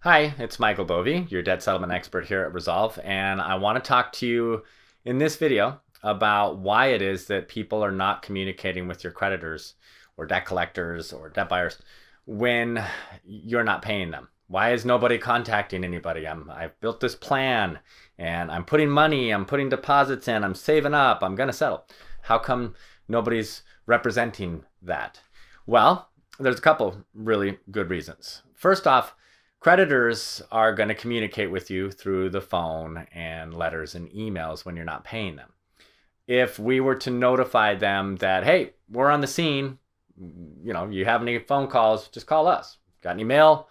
Hi, it's Michael Bovey, your debt settlement expert here at Resolve, and I want to talk to you in this video about why it is that people are not communicating with your creditors or debt collectors or debt buyers when you're not paying them. Why is nobody contacting anybody? I've built this plan and I'm putting money, I'm putting deposits in, I'm saving up, I'm going to settle. How come nobody's representing that? Well, there's a couple really good reasons. First off, creditors are going to communicate with you through the phone and letters and emails when you're not paying them. If we were to notify them that, hey, we're on the scene, you have any phone calls, just call us. Got any mail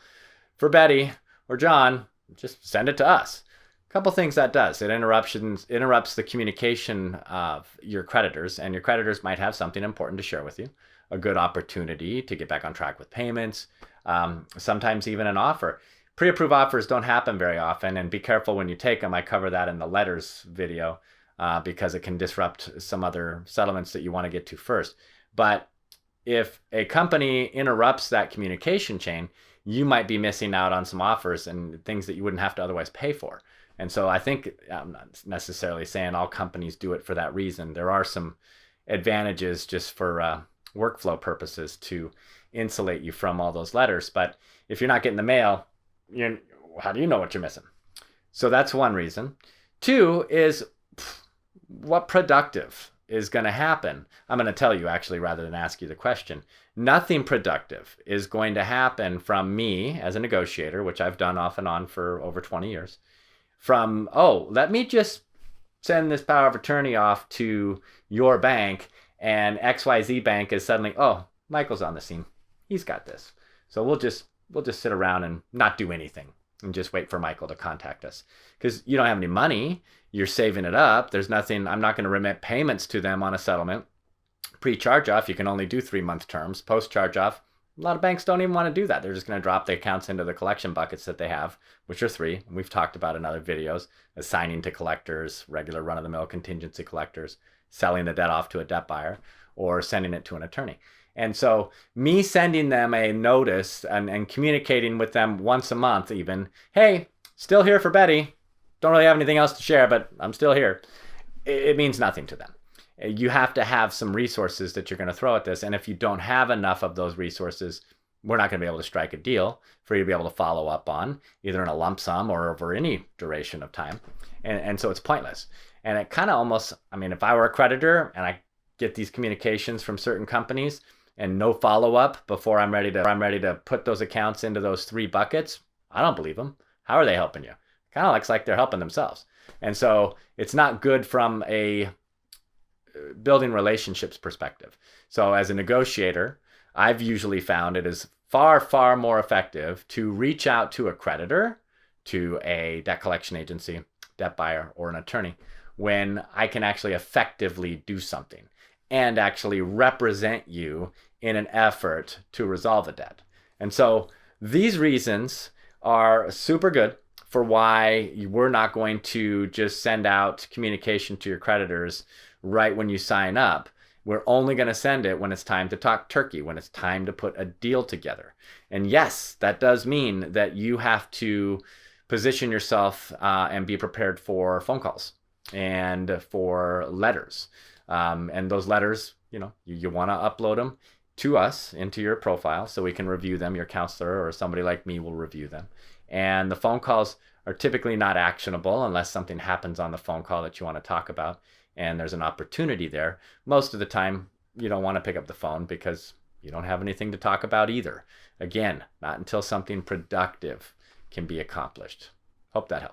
for Betty or John, just send it to us. A couple things that does. It interrupts the communication of your creditors, and your creditors might have something important to share with you. A good opportunity to get back on track with payments, sometimes even an offer. Pre-approved offers don't happen very often, and be careful when you take them. I cover that in the letters video because it can disrupt some other settlements that you want to get to first. But if a company interrupts that communication chain, you might be missing out on some offers and things that you wouldn't have to otherwise pay for. And so I think, I'm not necessarily saying all companies do it for that reason. There are some advantages just for workflow purposes to insulate you from all those letters. But if you're not getting the mail, how do you know what you're missing? So that's one reason. Two is what productive is going to happen. I'm going to tell you actually rather than ask you the question. Nothing productive is going to happen from me as a negotiator, which I've done off and on for over 20 years. From, let me just send this power of attorney off to your bank, and XYZ bank is suddenly, Michael's on the scene. He's got this. So we'll just sit around and not do anything and just wait for Michael to contact us. Because you don't have any money. You're saving it up. There's nothing. I'm not going to remit payments to them on a settlement. Pre-charge-off, you can only do 3-month terms. Post-charge-off, a lot of banks don't even want to do that. They're just going to drop the accounts into the collection buckets that they have, which are 3. We've talked about in other videos. Assigning to collectors, regular run-of-the-mill contingency collectors, selling the debt off to a debt buyer, or sending it to an attorney. And so me sending them a notice and communicating with them once a month even, hey, still here for Betty. Don't really have anything else to share, but I'm still here. It means nothing to them. You have to have some resources that you're going to throw at this. And if you don't have enough of those resources, we're not going to be able to strike a deal for you to be able to follow up on, either in a lump sum or over any duration of time. And so it's pointless. And it kind of almost, if I were a creditor and I get these communications from certain companies and no follow-up before I'm ready to put those accounts into those 3 buckets, I don't believe them. How are they helping you? Kind of looks like they're helping themselves. And so it's not good from a building relationships perspective. So as a negotiator, I've usually found it is far, far more effective to reach out to a creditor, to a debt collection agency, debt buyer, or an attorney when I can actually effectively do something and actually represent you in an effort to resolve a debt. And so these reasons are super good for why we're not going to just send out communication to your creditors right when you sign up. We're only going to send it when it's time to talk turkey, when it's time to put a deal together. And yes, that does mean that you have to position yourself and be prepared for phone calls and for letters. And those letters, you want to upload them to us into your profile so we can review them. Your counselor or somebody like me will review them. And the phone calls are typically not actionable unless something happens on the phone call that you want to talk about and there's an opportunity there. Most of the time, you don't want to pick up the phone because you don't have anything to talk about either. Again, not until something productive can be accomplished. Hope that helps.